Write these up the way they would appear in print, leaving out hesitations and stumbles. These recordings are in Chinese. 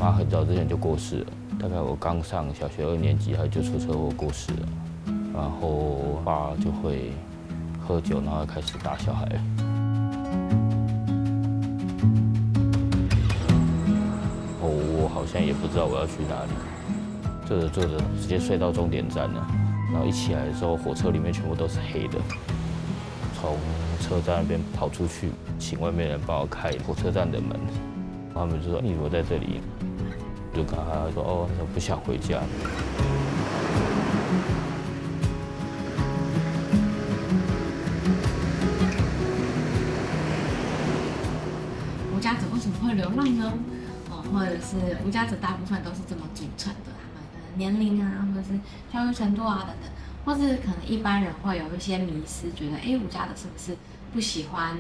妈很早之前就过世了，大概我刚上小学2年级，她就出车祸过世了。然后我爸就会喝酒，然后开始打小孩。我好像也不知道我要去哪里，坐着坐着直接睡到终点站了。然后一起来的时候，火车里面全部都是黑的。从车站那边跑出去，请外面人帮我开火车站的门。他们就说：“你怎么在这里？”我就跟他说：“哦，我不想回家。”无家者为什么会流浪呢？或者是无家者大部分都是这么组成的，他们的年龄啊，或者是教育程度啊等等，或是可能一般人会有一些迷思，觉得无家者是不是不喜欢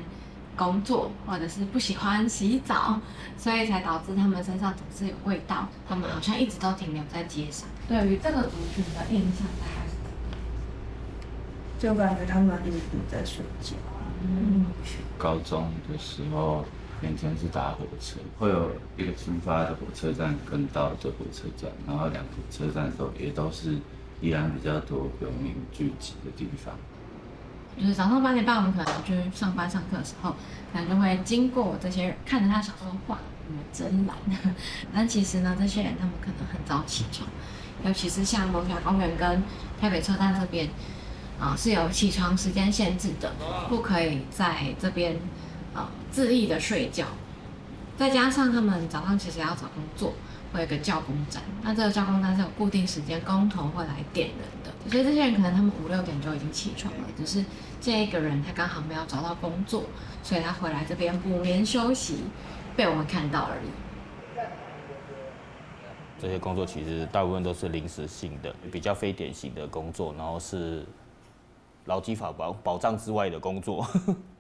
工作，或者是不喜欢洗澡，所以才导致他们身上总是有味道，他们好像一直都停留在街上。对于这个族群的印象大概是怎么样？就感觉他们一直在睡觉。高中的时候，眼前是搭火车，会有一个出发的火车站跟到的火车站，然后2个车站也都是依然比较多游民聚集的地方。就是早上8点半，我们可能去上班上课的时候，可能就会经过这些人，看着他想说哇，你们真懒。但其实呢，这些人他们可能很早起床，尤其是像蒙甲公园跟台北车站这边，是有起床时间限制的，不可以在这边恣意的睡觉。再加上他们早上其实要找工作，会有一个教工站，那这个教工站是有固定时间工头会来点人的，所以这些人可能他们5、6点就已经起床了，只是这一个人他刚好没有找到工作，所以他回来这边补眠休息，被我们看到而已。这些工作其实大部分都是临时性的，比较非典型的工作，然后是劳基法保障之外的工作。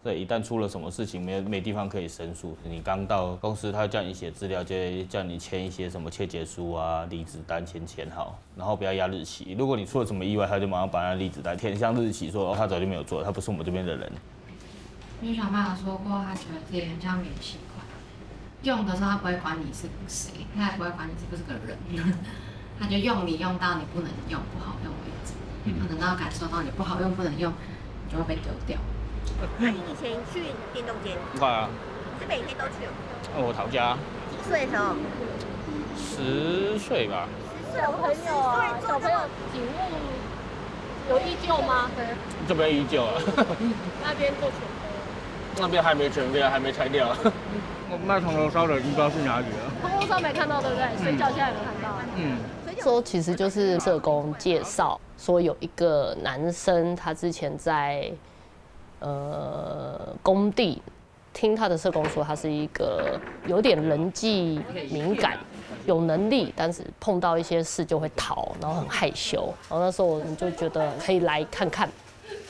所以一旦出了什么事情，没地方可以申诉。你刚到公司，他叫你写资料，就会叫你签一些什么切结书啊、离职单签好，然后不要压日期。如果你出了什么意外，他就马上把那离职单填上日期，说他早就没有做，他不是我们这边的人。因为小麦有说过，他觉得自己很像免息款，用的时候他不会管你是谁，他也不会管你是不是个人，他就用你用到你不能用、不好用为止。等到感受到你不好用、不能用，你就会被丢掉。那你以前去电动间？快啊！是每天都去哦？我逃家。几岁的时候？10岁吧。小朋友啊，小朋友，请问有依旧吗？这边依旧了。那边做全飞。那边还没全飞，还没拆掉。我卖铜锣烧的已经不知道去哪里了。铜锣烧没看到，对不对？水饺现在有没有看到？说其实就是社工介绍说有一个男生，他之前在工地，听他的社工说他是一个有点人际敏感，有能力，但是碰到一些事就会逃，然后很害羞。然后那时候我们就觉得可以来看看。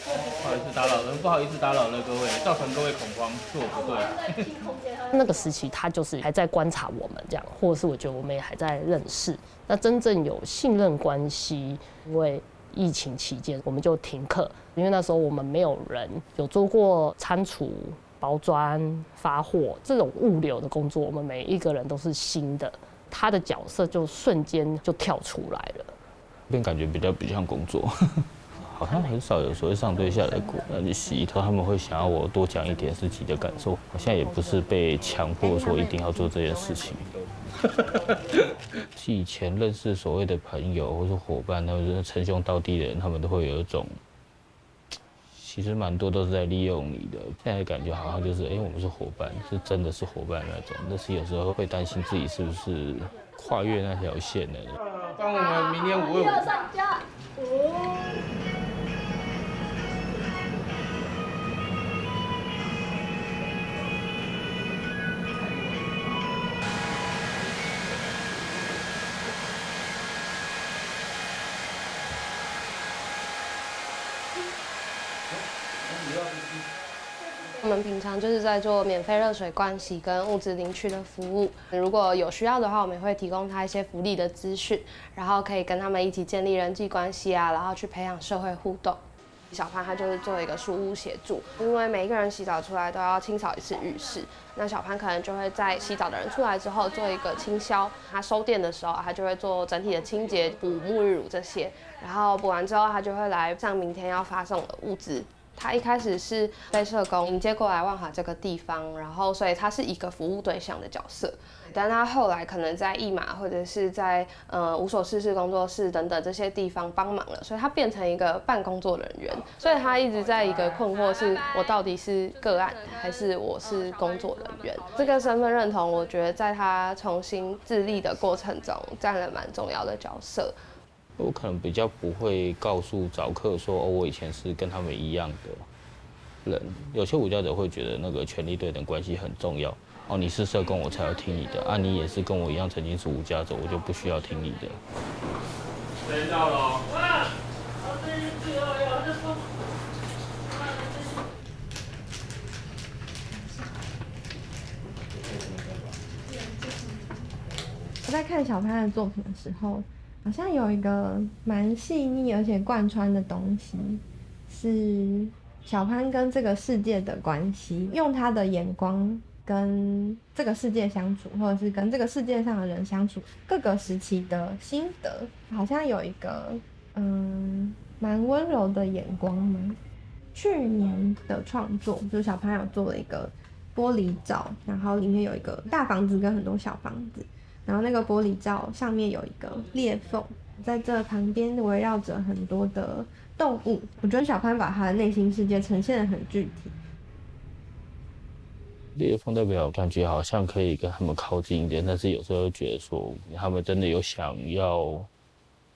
不好意思打扰了，不好意思打扰了各位，造成各位恐慌，是我不对。那个时期他就是还在观察我们这样，或者是我觉得我们也还在认识。那真正有信任关系，因为疫情期间我们就停课，因为那时候我们没有人有做过仓储、包装、发货这种物流的工作，我们每一个人都是新的，他的角色就瞬间就跳出来了，这边感觉比较像工作。好像很少有所谓上对下的洗头，他们会想要我多讲一点自己的感受。我现在也不是被强迫说一定要做这件事情。以前认识所谓的朋友或是伙伴，他们就是称兄道弟的人，他们都会有一种，其实蛮多都是在利用你的。现在感觉好像就是我们是伙伴，是真的是伙伴那种。但是有时候会担心自己是不是跨越那条线了。帮我们明天5月5上架。我们平常就是在做免费热水盥洗跟物资领取的服务，如果有需要的话，我们也会提供他一些福利的资讯，然后可以跟他们一起建立人际关系啊，然后去培养社会互动。小潘他就是做一个书屋协助，因为每一个人洗澡出来都要清扫一次浴室，那小潘可能就会在洗澡的人出来之后做一个清消，他收店的时候他就会做整体的清洁，补沐浴乳这些，然后补完之后他就会来上明天要发送的物资。他一开始是被社工迎接过来万华这个地方，然后所以他是一个服务对象的角色。但他后来可能在义马或者是在无所事事工作室等等这些地方帮忙了，所以他变成一个半工作人员。所以他一直在一个困惑：是我到底是个案，还是我是工作人员？这个身份认同，我觉得在他重新自立的过程中占了蛮重要的角色。我可能比较不会告诉早课说，哦，我以前是跟他们一样的人。有些无家者会觉得那个权力对等关系很重要。哦，你是社工，我才要听你的。啊，你也是跟我一样曾经是无家者，我就不需要听你的。时间到了。我在看小潘的作品的时候，好像有一个蛮细腻而且贯穿的东西，是小潘跟这个世界的关系，用他的眼光跟这个世界相处，或者是跟这个世界上的人相处，各个时期的心得，好像有一个蛮温柔的眼光嘛。去年的创作，就是小潘有做了一个玻璃罩，然后里面有一个大房子跟很多小房子。然后那个玻璃罩上面有一个裂缝，在这旁边围绕着很多的动物。我觉得小潘把他的内心世界呈现得很具体。裂缝代表感觉好像可以跟他们靠近一点，但是有时候觉得说他们真的有想要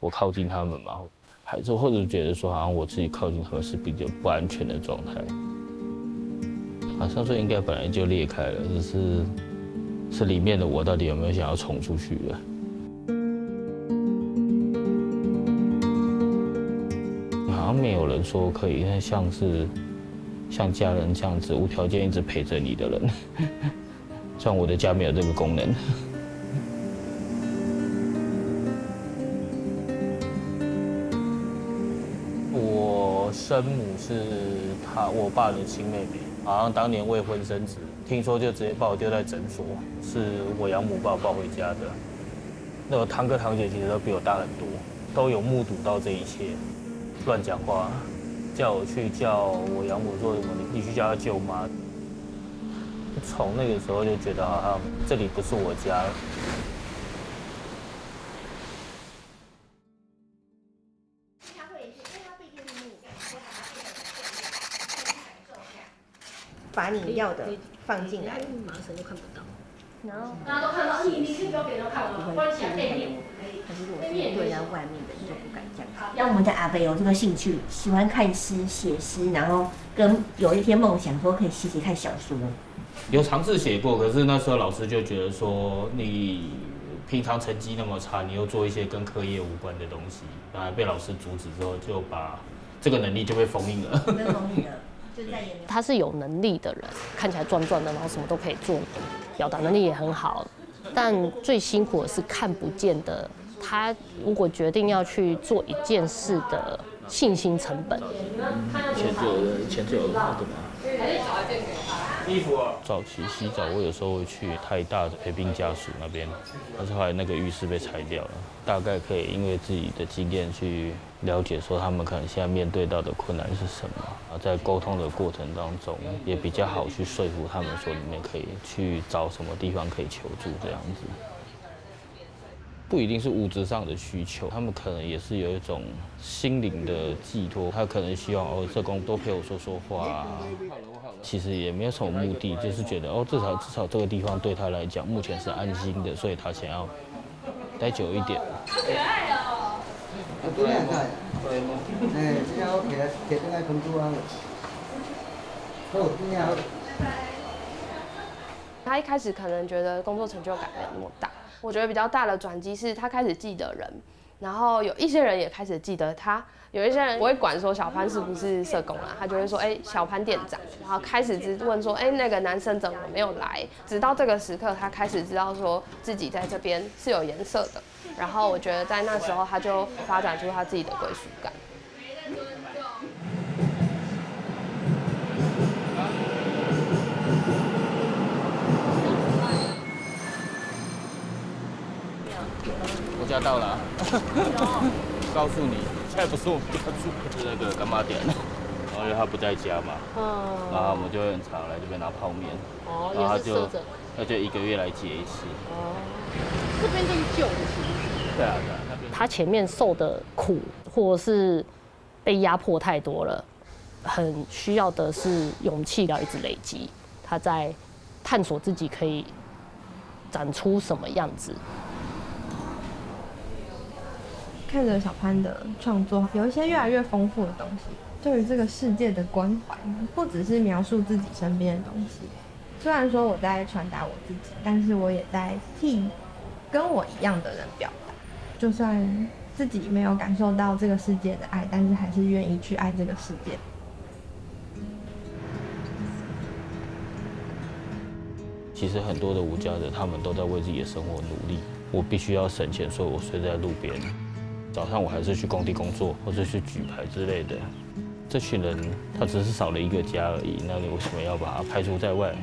我靠近他们吗？还是或者觉得说好像我自己靠近他们是比较不安全的状态。好像说应该本来就裂开了，只是里面的我到底有没有想要冲出去了？好像没有人说可以像家人这样子无条件一直陪着你的人，虽然我的家没有这个功能。我生母是我爸的亲妹妹，好像当年未婚生子。听说就直接把我丢在诊所，是我养母把我抱回家的。那个堂哥堂姐其实都比我大很多，都有目睹到这一切。乱讲话，叫我去叫我养母说什么，你去叫她舅妈。从那个时候就觉得好像这里不是我家了。把你要的放进来，马上都看不到。然后大家都看到，你是不要给人看吗？关起来背面。可是如果是对在外面的，你就不敢这样。让我们的阿北有这个兴趣，喜欢看诗、写诗，然后跟有一天梦想说可以写写看小说。有尝试写过，可是那时候老师就觉得说你平常成绩那么差，你又做一些跟课业无关的东西，然后被老师阻止之后，就把这个能力就被封印了。被封印了。他是有能力的人，看起来壮壮的，然后什么都可以做，表达能力也很好。但最辛苦的是看不见的，他如果决定要去做一件事的信心成本。以前就有那个嘛。衣服啊。早期洗澡，我有时候会去太大的陪病家属那边，但是后来那个浴室被拆掉了。大概可以因为自己的经验去了解说他们可能现在面对到的困难是什么，在沟通的过程当中也比较好去说服他们说你们可以去找什么地方可以求助这样子。不一定是物质上的需求，他们可能也是有一种心灵的寄托，他可能希望社工多陪我说说话啊。其实也没有什么目的，就是觉得至少这个地方对他来讲目前是安心的，所以他想要待久一点。好可爱哦！对啊，对吗？这样我摕倒来盆煮啊。好，你好。他一开始可能觉得工作成就感没有那么大，我觉得比较大的转机是他开始记得人，然后有一些人也开始记得他。有一些人不会管说小潘是不是社工啦，他就会说小潘店长，然后开始只问说那个男生怎么没有来，直到这个时刻他开始知道说自己在这边是有颜色的，然后我觉得在那时候他就发展出他自己的归属感。家到了，告诉你，现在不是我们家住，是那个干妈店。然后因为他不在家嘛，然后我们就会很常来这边拿泡面。哦，然后也是设着。他就1个月来结一次。哦，这边就是旧的其实。对啊，那边。他前面受的苦，或者是被压迫太多了，很需要的是勇气，要一直累积。他在探索自己可以长出什么样子。看着小潘的创作，有一些越来越丰富的东西，对于这个世界的关怀，不只是描述自己身边的东西。虽然说我在传达我自己，但是我也在替跟我一样的人表达。就算自己没有感受到这个世界的爱，但是还是愿意去爱这个世界。其实很多的无家者，他们都在为自己的生活努力。我必须要省钱，所以我睡在路边。早上我还是去工地工作，或者去举牌之类的。这群人他只是少了一个家而已，那你为什么要把他排除在外？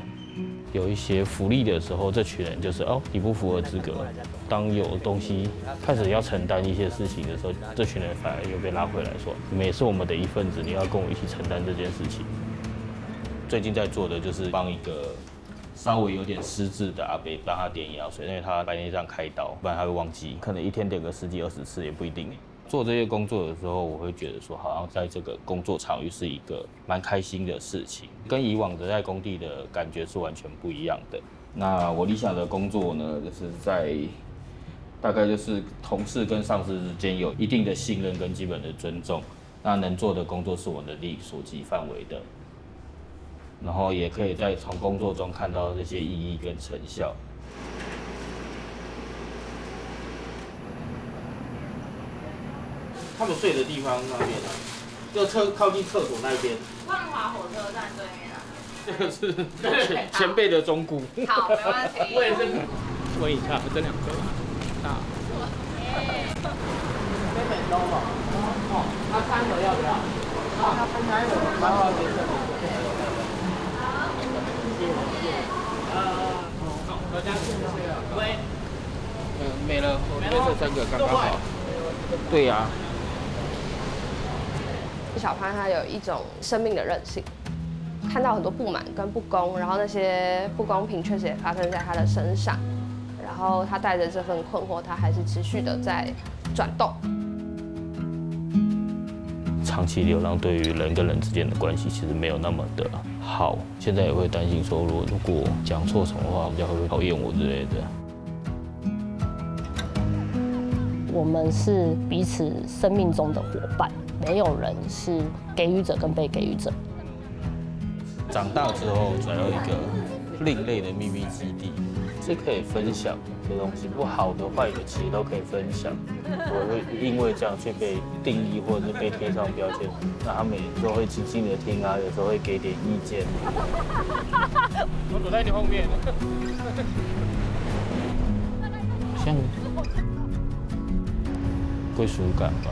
有一些福利的时候，这群人就是你不符合资格。当有东西开始要承担一些事情的时候，这群人反而又被拉回来说，你们也是我们的一份子，你要跟我一起承担这件事情。最近在做的就是帮一个稍微有点失智的阿伯帮他点眼药水，因为他白内障开刀，不然他会忘记，可能一天点个10几20次也不一定。做这些工作的时候，我会觉得说，好像在这个工作场域是一个蛮开心的事情，跟以往的在工地的感觉是完全不一样的。那我理想的工作呢，就是在大概就是同事跟上司之间有一定的信任跟基本的尊重，那能做的工作是我能力所及范围的。然后也可以在从工作中看到这些意义跟成效。他们睡的地方那边啊，就靠近厕所那边。万华火车站对面啊。这个是前辈的忠告。好，没问题。我也是问一下，这2个大。这本都嘛，他3个要不要？他分开的，然后给这里。大家喂，没了，我这边这3个刚刚好。对呀。小潘他有一种生命的韧性，看到很多不满跟不公，然后那些不公平确实也发生在他的身上，然后他带着这份困惑，他还是持续的在转动。长期流浪对于人跟人之间的关系其实没有那么的好，现在也会担心说，如果讲错什么话，人家会不会讨厌我之类的。我们是彼此生命中的伙伴，没有人是给予者跟被给予者。长大之后转到一个另类的秘密基地，是可以分享的东西，不好的、坏的，其实都可以分享。我会因为这样去被定义或者是被贴上标签，那他们有时候会静静的听啊，有时候会给点意见。我躲在你后面。像归属感吧。